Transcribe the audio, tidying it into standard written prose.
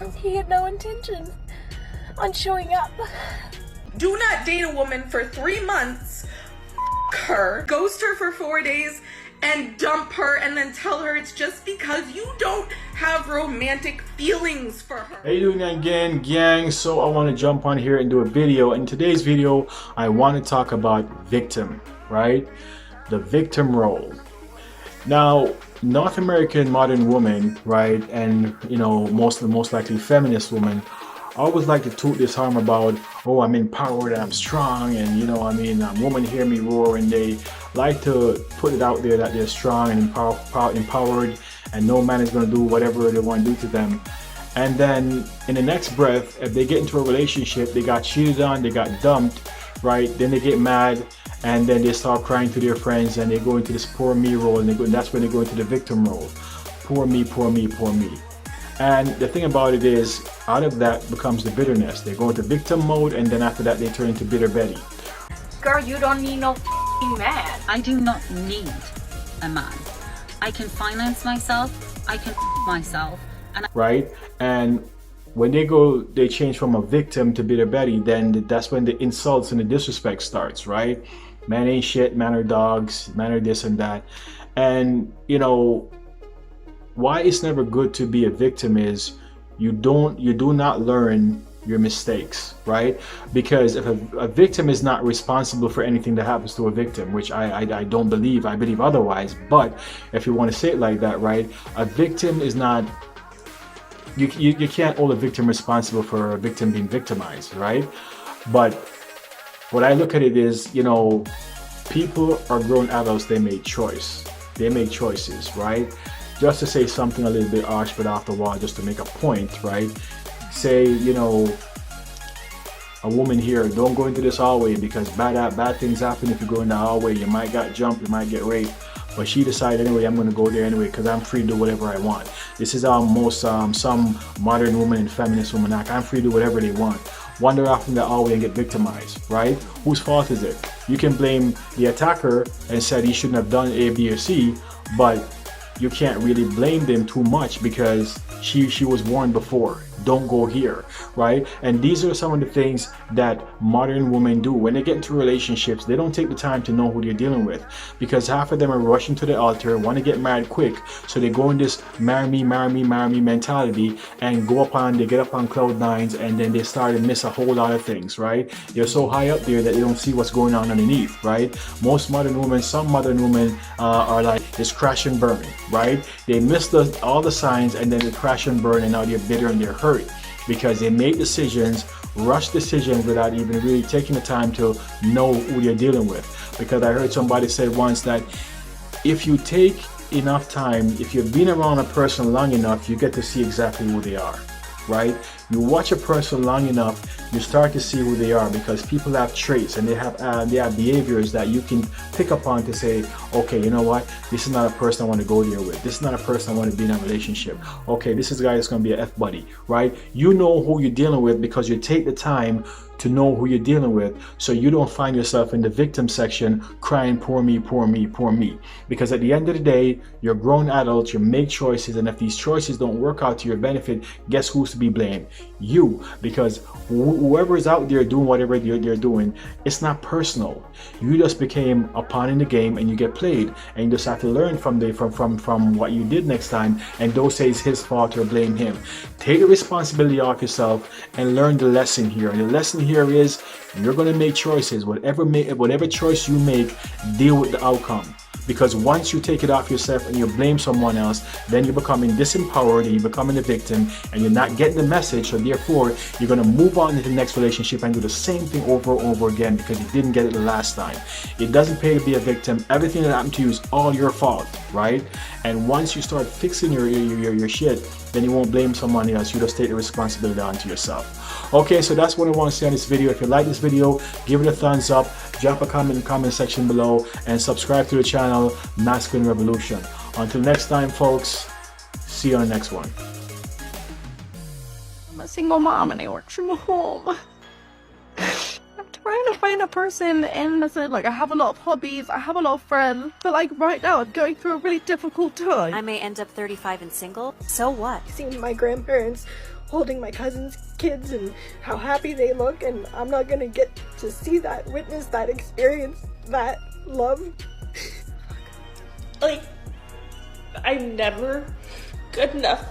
He had no intention on showing up. Do not date a woman for 3 months, her, ghost her for 4 days, and dump her and then tell her it's just because you don't have romantic feelings for her. How you doing again, gang? So I want to jump on here and do a video. In today's video, I want to talk about victim, right? The victim role. Now, North American modern women, right, and you know, most likely feminist women, always like to toot this harm about, oh, I'm empowered, I'm strong, and you know, I mean, women hear me roar, and they like to put it out there that they're strong and empowered, and no man is going to do whatever they want to do to them. And then in the next breath, if they get into a relationship, they got cheated on, they got dumped, right? Then they get mad, and then they start crying to their friends, and they go into this poor me role, and that's when they go into the victim role. Poor me, poor me, poor me. And the thing about it is, out of that becomes the bitterness. They go into victim mode, and then after that they turn into bitter Betty. Girl, you don't need no f***ing man. I do not need a man. I can finance myself, I can myself, and right? And when they change from a victim to bitter Betty, then that's when the insults and the disrespect starts, right? Man ain't shit, man are dogs, man are this and that. And you know why it's never good to be a victim is you do not learn your mistakes, right? Because if a victim is not responsible for anything that happens to a victim, which I don't believe, I believe otherwise, but if you want to say it like that, right, a victim is not, you can't hold a victim responsible for a victim being victimized, right? But what I look at it is, you know, people are grown adults, they make choices, right? Just to say something a little bit harsh but off the wall, just to make a point, right? Say, you know, a woman here, don't go into this hallway because bad things happen if you go in the hallway. You might get jumped, you might get raped. But she decided anyway, I'm going to go there anyway because I'm free to do whatever I want. This is how most some modern women and feminist women act. I'm free to do whatever they want. Wander off in the hallway and get victimized, right? Whose fault is it? You can blame the attacker and said he shouldn't have done A, B, or C, but you can't really blame them too much because she was warned before, don't go here, right? And these are some of the things that modern women do. When they get into relationships, they don't take the time to know who they're dealing with, because half of them are rushing to the altar, want to get married quick, so they go in this marry me mentality and they get up on cloud nines, and then they start to miss a whole lot of things, right? They're so high up there that they don't see what's going on underneath, right? Some modern women are like this crash and burn, right? They miss all the signs, and then they crash and burn, and now they're bitter and they're hurt because they make rush decisions without even really taking the time to know who you're dealing with. Because I heard somebody say once that if you take enough time, if you've been around a person long enough, you get to see exactly who they are, right? You watch a person long enough, you start to see who they are, because people have traits and they have behaviors that you can pick up on to say, okay, you know what, this is not a person I want to go there with. This is not a person I want to be in a relationship. Okay, this is a guy that's going to be an F-buddy, right? You know who you're dealing with because you take the time to know who you're dealing with, so you don't find yourself in the victim section crying, poor me, poor me, poor me. Because at the end of the day, you're grown adults, you make choices, and if these choices don't work out to your benefit, guess who's to be blamed? You. Because whoever is out there doing whatever they're doing, it's not personal. You just became a pawn in the game and you get played, and you just have to learn from what you did next time, and don't say it's his fault or blame him. Take the responsibility off yourself and learn the lesson here. And the lesson here is you're going to make choices. Whatever choice you make, deal with the outcome. Because once you take it off yourself and you blame someone else, then you're becoming disempowered and you're becoming a victim, and you're not getting the message. So therefore, you're going to move on to the next relationship and do the same thing over and over again because you didn't get it the last time. It doesn't pay to be a victim. Everything that happened to you is all your fault, right? And once you start fixing your shit, then you won't blame someone else. You just take the responsibility onto yourself. Okay, so that's what I want to say on this video. If you like this video, give it a thumbs up, drop a comment in the comment section below, and subscribe to the channel Masculine Revolution. Until next time, folks, see you on the next one. I'm a single mom and I work from home. I have to trying to find a person, and I said, like, I have a lot of hobbies, I have a lot of friends, but like right now I'm going through a really difficult time. I may end up 35 and single, so what? Seeing my grandparents holding my cousin's kids and how happy they look, and I'm not gonna get to see that, witness that, experience that love. Like, I'm never good enough